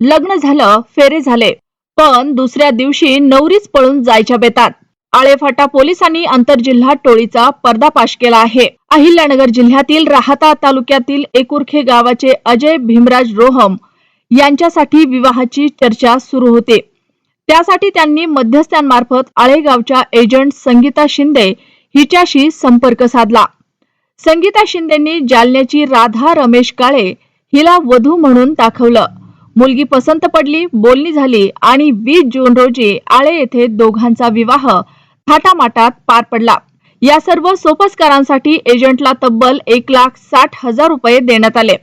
लग्न झालं, फेरे झाले, पण दुसऱ्या दिवशी नवरीच पळून जायच्या बेतात. आळेफाटा पोलिसांनी आंतरजिल्हा टोळीचा पर्दाफाश केला आहे. अहिल्यानगर जिल्ह्यातील राहाता तालुक्यातील एकुरखे गावाचे अजय भीमराज रोहम यांच्यासाठी विवाहाची चर्चा सुरू होते. त्यासाठी त्यांनी मध्यस्थांमार्फत आळेगावच्या एजंट संगीता शिंदे हिच्याशी संपर्क साधला. संगीता शिंदेंनी जालन्याची राधा रमेश काळे हिला वधू म्हणून दाखवलं. मुलगी पसंत पडली, बोलणी झाली आणि 20 जून रोजी आळे येथे दोघांचा विवाह थाटामाटात पार पडला. या सर्व सोपस्कारांसाठी एजंटला तब्बल 1,60,000 रुपये देण्यात आले.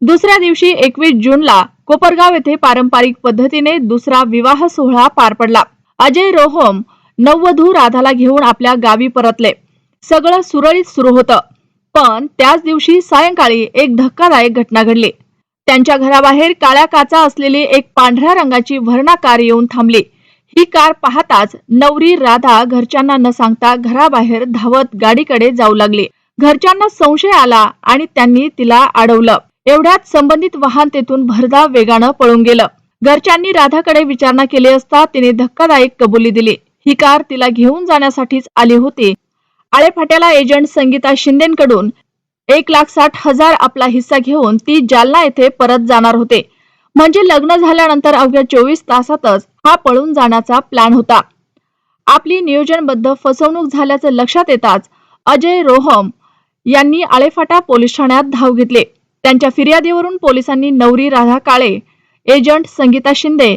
दुसऱ्या दिवशी 21 जूनला कोपरगाव येथे पारंपरिक पद्धतीने दुसरा विवाह सोहळा पार पडला. अजय रोहम नववधू राधाला घेऊन आपल्या गावी परतले. सगळं सुरळीत सुरू होतं, पण त्याच दिवशी सायंकाळी एक धक्कादायक घटना घडली. त्यांच्या घराबाहेर काळ्या काचा असलेली एक पांढऱ्या रंगाची व्हर्ना कार येऊन थांबली. ही कार पाहताच नवरी राधा घरच्यांना न सांगता घराबाहेर धावत गाडीकडे जाऊ लागली. घरच्यांना संशय आला आणि त्यांनी तिला अडवलं. एवढ्यात संबंधित वाहन तेथून भरधाव वेगानं पळून गेलं. घरच्यांनी राधाकडे विचारणा केली असता तिने धक्कादायक कबुली दिली. ही कार तिला घेऊन जाण्यासाठीच आली होती. आळेफाट्याला एजंट संगीता शिंदेकडून 1,60,000 आपला हिस्सा घेऊन ती जालना येथे परत जाणार होते. म्हणजे लग्न झाल्यानंतर अवघ्या 24 तासातच हा पळून जाण्याचा प्लॅन होता. आपली नियोजनबद्ध फसवणूक झाल्याचं लक्षात येताच अजय रोहम यांनी आळेफाटा पोलीस ठाण्यात धाव घेतली. त्यांच्या फिर्यादीवरून पोलिसांनी नवरी राधा काळे, एजंट संगीता शिंदे,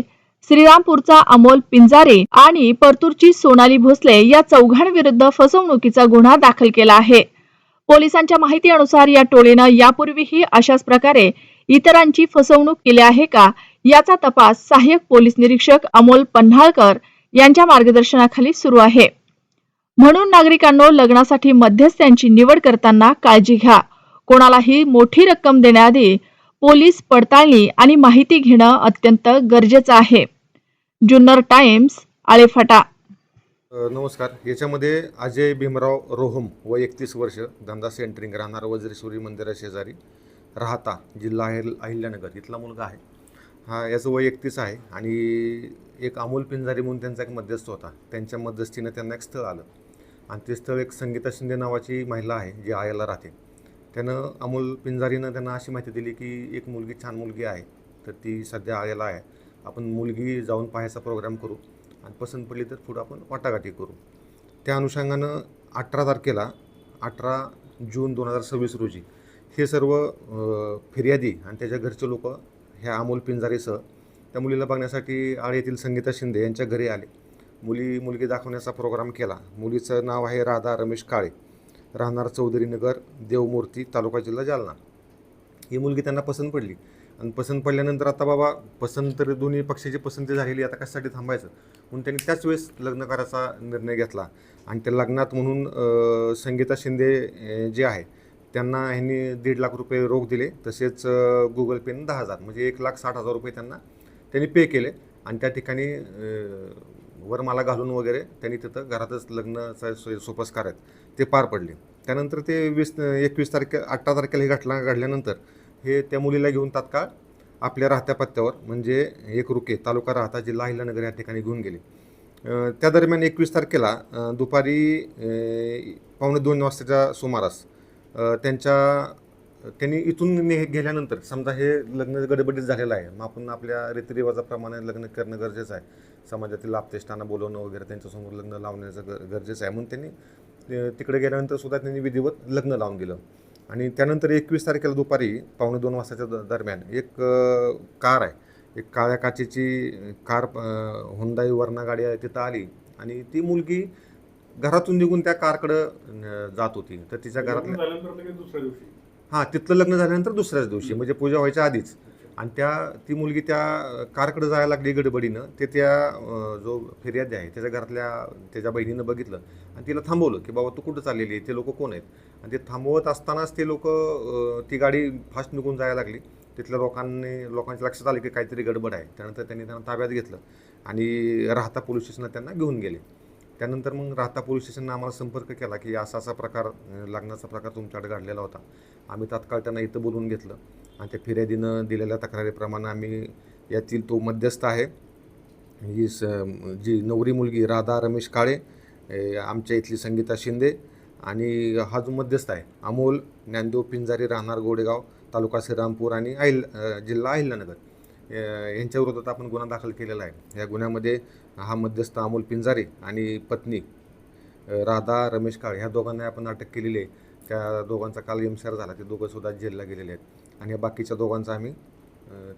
श्रीरामपूरचा अमोल पिंजारे आणि परतूरची सोनाली भोसले या चौघांविरुद्ध फसवणुकीचा गुन्हा दाखल केला आहे. पोलिसांच्या माहितीनुसार या टोळीनं यापूर्वीही अशाच प्रकारे इतरांची फसवणूक केली आहे का, याचा तपास सहाय्यक पोलीस निरीक्षक अमोल पन्हाळकर यांच्या मार्गदर्शनाखाली सुरू आहे. म्हणून नागरिकांनो, लग्नासाठी मध्यस्थांची निवड करताना काळजी घ्या. कोणालाही मोठी रक्कम देण्याआधी पोलीस पडताळणी आणि माहिती घेणं अत्यंत गरजेचं आहे. जुन्नर टाइम्स, आळेफाटा. नमस्कार. याच्यामध्ये अजय भीमराव रोहम वय 31 वर्ष, धंदा सेंटरिंग, राहणार वज्रेश्वरी मंदिरा शेजारी, राहता, जिल्हा अहिल्यानगर इथला मुलगा आहे. हा याचं वय 31 आहे आणि एक अमोल पिंजारी म्हणून त्यांचा एक मध्यस्थ होता. त्यांच्या मध्यस्थीनं त्यांना एक स्थळ आलं आणि ते स्थळ एक संगीता शिंदे नावाची महिला आहे जी आळ्याला राहते. त्यानं अमोल पिंजारीनं त्यांना अशी माहिती दिली की एक मुलगी, छान मुलगी आहे, तर ती सध्या आळ्याला आहे, आपण मुलगी जाऊन पाहायचा प्रोग्राम करू आणि पसंत पडली तर पुढं आपण वाटाघाटी करू. त्या अनुषंगानं 18 जून 2026 रोजी हे सर्व फिर्यादी आणि त्याच्या घरचे लोक ह्या अमोल पिंजारेसह त्या मुलीला बघण्यासाठी आळे येथील संगीता शिंदे यांच्या घरी आले. मुलगी दाखवण्याचा प्रोग्राम केला. मुलीचं नाव आहे राधा रमेश काळे, राहणार चौधरीनगर, देवमूर्ती, तालुका जिल्हा जालना. ही मुलगी त्यांना पसंत पडली आणि पसंत पडल्यानंतर आता बाबा पसंत तर दोन्ही पक्षाची पसंती झालेली, आता कशासाठी थांबायचं म्हणून त्यांनी त्याच वेळेस लग्न करायचा निर्णय घेतला. आणि त्या लग्नात म्हणून संगीता शिंदे जे आहे त्यांना ह्यांनी 1.5 लाख रुपये रोख दिले, तसेच गुगल पेनं 10,000 म्हणजे 1,60,000 रुपये त्यांनी पे केले. आणि त्या ठिकाणी वरमाला घालून वगैरे त्यांनी तिथं घरातच लग्नाचा सोपस्कार आहेत ते पार पडले. त्यानंतर ते 18 तारखेला ही घटना घडल्यानंतर हे त्या मुलीला घेऊन तात्काळ आपल्या राहत्या पत्त्यावर म्हणजे एकरुके, तालुका राहता, जिल्हा अहिल्यानगर या ठिकाणी घेऊन गेले. त्या दरम्यान 21 तारखेला दुपारी 1:15 वाजताच्या सुमारास त्यांनी इथून गेल्यानंतर, समजा हे लग्न गडबडीत झालेलं आहे, मग आपण आपल्या रीतिरिवाजाप्रमाणे लग्न करणं गरजेचं आहे, समाजातील आपतेष्टांना बोलवणं वगैरे त्यांच्यासमोर लग्न लावण्याचं गरजेचं आहे, म्हणून त्यांनी तिकडे गेल्यानंतर सुद्धा त्यांनी विधिवत लग्न लावून दिलं. आणि त्यानंतर 21 तारखेला दुपारी 1:15 वाजताच्या दरम्यान एक कार आहे, एक काळ्या काचेची कार, हुंडाई वर्ना गाडी आहे, तिथं आली आणि ती मुलगी घरातून निघून त्या कारकडं जात होती. तर तिच्या घरातल्या तिथलं लग्न झाल्यानंतर दुसऱ्याच दिवशी म्हणजे पूजा व्हायच्या आधीच. आणि ती मुलगी त्या कारकडे जायला लागली गडबडीनं. ते त्या जो फिर्यादी आहे त्याच्या घरातल्या त्याच्या बहिणीनं बघितलं आणि तिला थांबवलं की बाबा तू कुठं चाललेली आहे, ते लोक कोण आहेत. आणि ते थांबवत असतानाच ते लोक ती गाडी फास्ट निघून जायला लागली. तिथल्या लोकांच्या लक्षात आलं की काहीतरी गडबड आहे. त्यानंतर त्यांना ताब्यात घेतलं आणि राहता पोलीस स्टेशनला त्यांना घेऊन गेले. त्यानंतर मग राहता पोलीस स्टेशननं आम्हाला संपर्क केला की असा प्रकार, लग्नाचा प्रकार तुमच्याकडे घडलेला होता. आम्ही तात्काळ त्यांना इथं बोलवून घेतलं आणि त्या फिर्यादीनं दिलेल्या तक्रारीप्रमाणे आम्ही यातील तो मध्यस्थ आहे. ही जी नवरी मुलगी राधा रमेश काळे, आमच्या इथली संगीता शिंदे, आणि हा जो मध्यस्थ आहे अमोल ज्ञानदेव पिंजारी, राहणार गोडेगाव, तालुका श्रीरामपूर आणि जिल्हा अहिल्यानगर, यांच्या विरोधात आपण गुन्हा दाखल केलेला आहे. या गुन्ह्यामध्ये हा मध्यस्थ अमोल पिंजारे आणि पत्नी राधा रमेश काळे ह्या दोघांना आपण अटक केलेली आहे. त्या दोघांचा काल एमसीआर झाला. ते दोघंसुद्धा जेलला गेलेले आहेत आणि या बाकीच्या दोघांचा आम्ही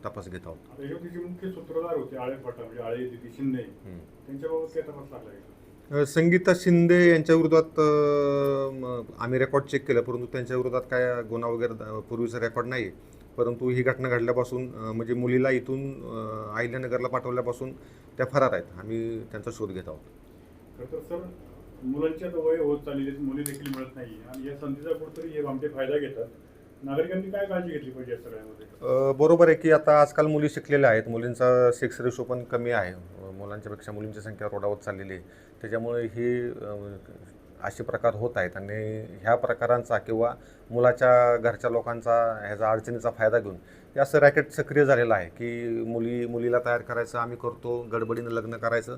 तपास घेत आहोत. आता हे तिचे मुख्य सूत्रधार होते आळे फाटा, म्हणजे आळे दिदी शिंदे, त्यांच्याबाबत काय तपास लागला आहे? संगीता शिंदे यांच्या विरोधात आम्ही रेकॉर्ड चेक केलं, परंतु त्यांच्या विरोधात काय गुन्हा वगैरे पूर्वीचा रेकॉर्ड नाही आहे. परंतु ही घटना घडल्यापासून म्हणजे मुलीला इथून अहिल्यानगरला पाठवल्यापासून त्या फरार आहेत. आम्ही त्यांचा शोध घेत आहोत. खरं तर सर, मुलांची आता वय होत चाललेली, मुली देखील मिळत नाही आणि या संधीचा कुठेतरी हे आमचे फायदा घेतात. नागरिकांनी काय काळजी घेतली पाहिजे या सगळ्यामध्ये? बरोबर आहे की आता आजकाल मुली शिकलेल्या आहेत, मुलींचा सेक्स रेशो पण कमी आहे, मुलांच्यापेक्षा मुलींची संख्या रोडावत चाललेली आहे. त्याच्यामुळे ही असे प्रकार होत आहेत आणि ह्या प्रकारांचा किंवा मुलाच्या घरच्या लोकांचा ह्याचा अडचणीचा फायदा घेऊन हे असं रॅकेट सक्रिय झालेलं आहे की मुलीला तयार करायचं, आम्ही करतो, गडबडीनं लग्न करायचं,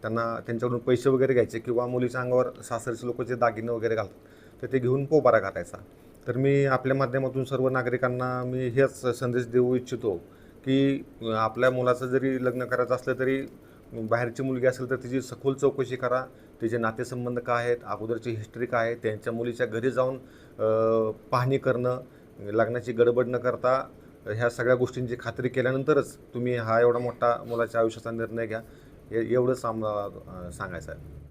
त्यांच्याकडून पैसे वगैरे घ्यायचे किंवा मुलीच्या अंगावर सासरचे लोक जे दागिने वगैरे घालतात तर ते घेऊन पोबारा करायचा. तर मी आपल्या माध्यमातून सर्व नागरिकांना मी हेच संदेश देऊ इच्छितो की आपल्या मुलाचं जरी लग्न करायचं असलं तरी बाहेरची मुलगी असेल तर तिची सखोल चौकशी करा, तिचे नातेसंबंध काय आहेत, अगोदरची हिस्ट्री काय आहे, त्यांच्या मुलीच्या घरी जाऊन पाहणी करणं, लग्नाची गडबड न करता ह्या सगळ्या गोष्टींची खात्री केल्यानंतरच तुम्ही हा एवढा मोठा मुलाच्या आयुष्याचा निर्णय घ्या. एवढंच आम्हाला सांगायचं आहे.